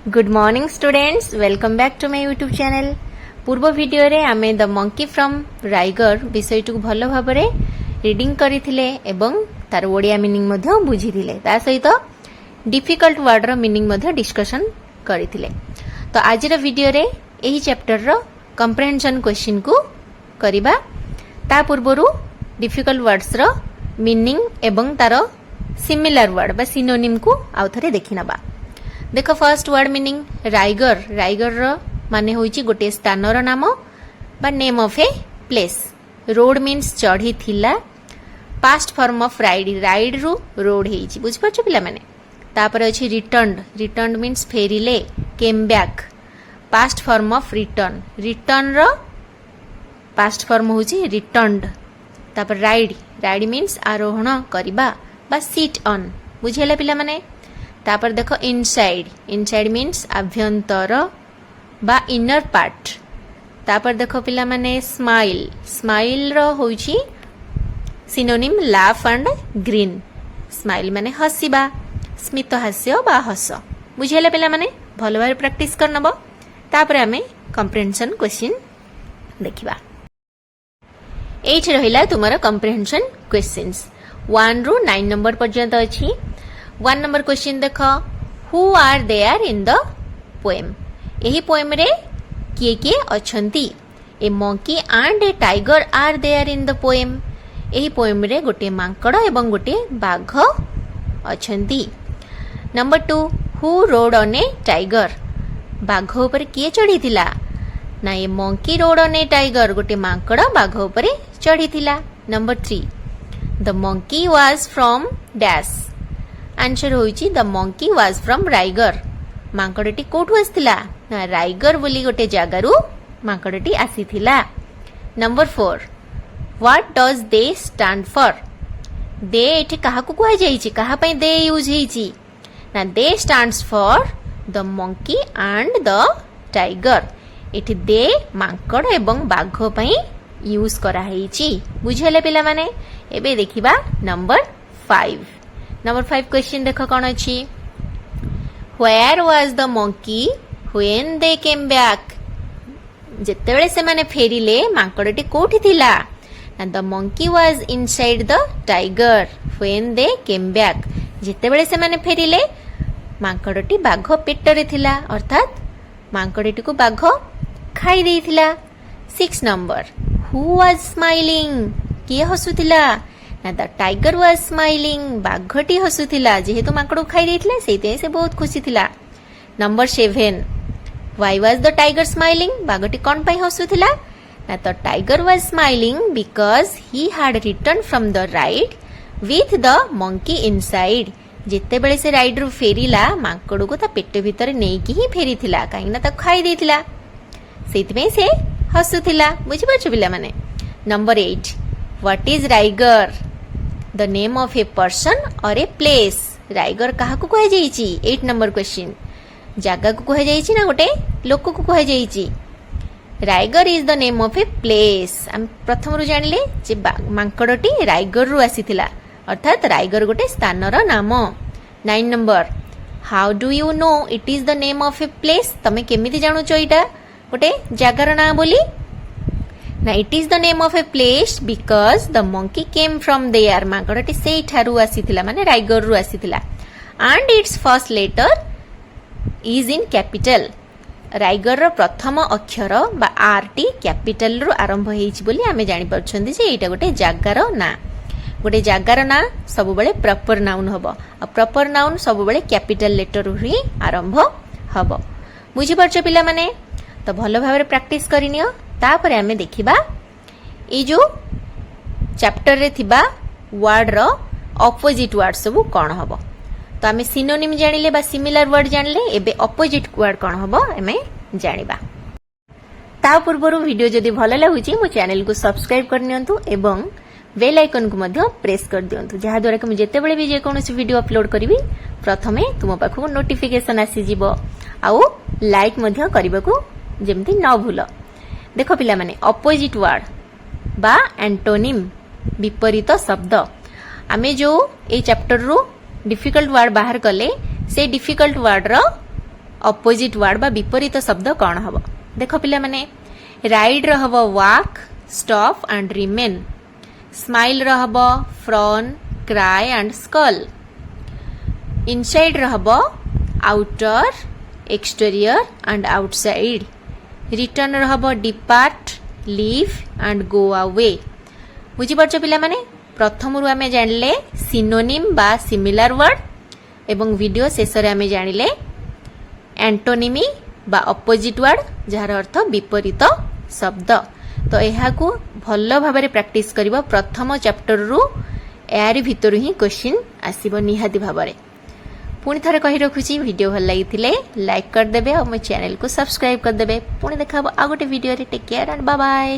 Good morning students, welcome back to my YouTube channel. पूर्व video रे आमे the monkey from राइगर विषय टू भलो भाबरे रीडिंग करिथिले एवं तार ओडिया मीनिंग मध्य बुझिथिले, ता सहित डिफिकल्ट वर्ड रो मीनिंग मध्य डिस्कशन करिथिले। तो आज रो वीडियो रे एही चैप्टर रो कंप्रिहेंशन क्वेश्चन को करिबा। ता पूर्वरु डिफिकल्ट वर्ड्स रो मीनिंग एवं तार सिमिलर वर्ड बा सिनोनिम को आउ थरे देखि नबा। देखो first word meaning Riga. Riga रो माने होइची गोटे स्थान रो नाम बा name of a place. Rode means चढ़ी थिला। Past form of ride, ride रु रोड हेइची, बुझ परछ पिला माने। तापर अछि रिटर्न्ड, रिटर्न्ड मीन्स फेरिले, came back. Past form of return, return रो पास्ट फॉर्म होइची रिटर्न्ड। तापर राइड, राइड मीन्स आरोहण करिबा बा सीट ऑन, बुझेला पिला माने। तापर देखो इनसाइड, इनसाइड मीन्स आभ्यंतर बा इनर पार्ट। तापर देखो पिला माने स्माइल, स्माइल रो होइची synonym laugh and grin. Smile माने हसिबा, स्मित हास्य बा हस, बुझेला पिला माने। भलो भाबरे प्रैक्टिस करनबो। तापर हमें कंप्रिहेंशन क्वेश्चन देखिबा। एच रहिला तुमरा कंप्रिहेंशन क्वेश्चंस 1 रु 9 नंबर पर्यंत अछि। 1 नंबर क्वेश्चन देख, who are there in the poem. यही पोएम रे किए किए अछंती। A monkey and a tiger are there in the poem. यही पोएम रे गोटे मांकड़ एवं गोटे बाघ अछंती। Number 2, who rode on a tiger. बाघ ऊपर किए चढ़ी थिला ना a monkey rode on a tiger, गोटे मांकड़ बाघ ऊपर चढ़ी थिला। Number 3, the monkey was from dash. Answer होइची the monkey was from Riger. मांकड़टी कोठु आसिथिला ना राइगर बोली गोटे जागारु मांकड़टी आसिथिला। Number 4, what does they stand for. दे एठी काहाकु कुहा जाईची, काहा पई दे यूज हेची ना they stands for the monkey and the tiger. एठी दे मांकड़ एवं बाघ पई यूज करा हेची, बुझेले पिला माने। एबे देखिबा नंबर 5। नंबर 5 क्वेश्चन देखो कौन अच्छी। Where was the monkey when they came back। जेतेबेले से माने फेरिले मांकड़टी कोठी थिला ना the monkey was inside the tiger when they came back। जेतेबेले से माने फेरिले मांकड़टी बाघ पेटरे थिला, अर्थात मांकड़टी को बाघ खाई देइथिला। 6 नंबर, who was smiling। किए हसुथिला ना द टाइगर वाज स्माइलिंग। बाघटी हसुथिला, जेहेतु मांकड़ खाई देइथिला सेते से बहुत खुशी थिला। Number 7, why was the tiger smiling. बाघटी कोन पई हसुथिला ना the tiger was smiling because he had return from the ride with the monkey inside. जेते बेले से राइड रु फेरिला मांकड़ को ता पेट भीतर नेकी ही फेरिथिला, काहे ना ता खाई देइथिला सेते में से हसुथिला, बुझि पाछो पिला माने। Number 8, what is rigor. The name of a person और ए प्लेस। राइगर कहा को कह जाइची। 8 नंबर क्वेश्चन, जगह को कह जाइची ना गोटे लोक को कह जाइची। Riger is the name of a place. हम प्रथम रु जानिले जे मांकड़टी राइगर रु आसीथिला, अर्थात राइगर गोटे स्थान रो नाम। 9 number, how do you know it is the name of a place. तमे केमिति जानुचो इटा गोटे जगार ना बोली ना it is the name of a place because the monkey came from there. मांकड़टी से ठारू आसीथिला माने राइगर रु आसीथिला। And its first letter is in capital. Riger रो प्रथम अक्षर बा आर टी कैपिटल रु आरंभ हेइछि बोली आमे जानि परछन्ती जे एटा गोटे जागार ना। गोटे जागार ना सब बेले प्रॉपर नाउन हबो, आ प्रॉपर नाउन सब बेले कैपिटल लेटर रु ही आरंभ हबो, बुझि परछ पिला माने। तो भलो भाबरे प्रैक्टिस करिनियो। तापरे आमे देखिबा ए जो चैप्टर रे थिबा वर्ड रो ऑपोजिट वर्ड सब कोन हबो। तो आमे सिनोनिम जानिले बा सिमिलर वर्ड जानिले, एबे ऑपोजिट वर्ड कोन हबो आमे जानिबा। ता पूर्वरु वीडियो जदि भलो लागुची मो चैनल को सब्सक्राइब करनियंतु एवं बेल आइकन को मध्य प्रेस कर दियंतु, जहा द्वारा कि मु जेते बेले भी जे कोनोसी वीडियो अपलोड करिवि प्रथमे तुम पाखु नोटिफिकेशन आसी जिवो। आउ लाइक मध्य करबाकू जेमति न भूलो। देखो पिला माने ऑपोजिट वर्ड बा एंटोनिम विपरीत शब्द। आमे जो ए चैप्टर रु डिफिकल्ट वर्ड बाहर कले से डिफिकल्ट वर्ड रो ଅପୋଜିଟ୍ ୱାର୍ଡ ବା ବିପରୀତ ଶବ୍ଦ କ'ଣ ହବ? ଦେଖ ପିଲାମାନେ, ରାଇଡ୍ ର ହବ walk, stop and remain. Smile ର ହବ frown, cry and scowl. Inside ର ହବ outer, exterior and outside. Return ର ହବ depart, leave and go away. ବୁଝିପାରୁଛ ପିଲାମାନେ? ପ୍ରଥମରୁ ଆମେ ଜାଣିଲେ ସିନୋନିମ୍ ବା ସିମିଲାର ୱାର୍ଡ ଏବଂ ଭିଡ଼ିଓ ଶେଷରେ ଆମେ ଜାଣିଲେ ଆଣ୍ଟୋନିମି ବା ଅପୋଜିଟ୍ ୱାର୍ଡ, ଯାହାର ଅର୍ଥ ବିପରୀତ ଶବ୍ଦ। ତ ଏହାକୁ ଭଲ ଭାବରେ ପ୍ରାକ୍ଟିସ୍ କରିବ। ପ୍ରଥମ ଚାପ୍ଟରରୁ ଏହାରି ଭିତରୁ ହିଁ କ୍ୱେଶ୍ଚିନ୍ ଆସିବ ନିହାତି ଭାବରେ। ପୁଣି ଥରେ କହି ରଖୁଛି, ଭିଡ଼ିଓ ଭଲ ଲାଗିଥିଲେ ଲାଇକ୍ କରିଦେବେ ଆଉ ମୋ ଚ୍ୟାନେଲକୁ ସବସ୍କ୍ରାଇବ୍ କରିଦେବେ। ପୁଣି ଦେଖା ହେବ ଆଉ ଗୋଟେ ଭିଡ଼ିଓରେ। Take care and bye bye.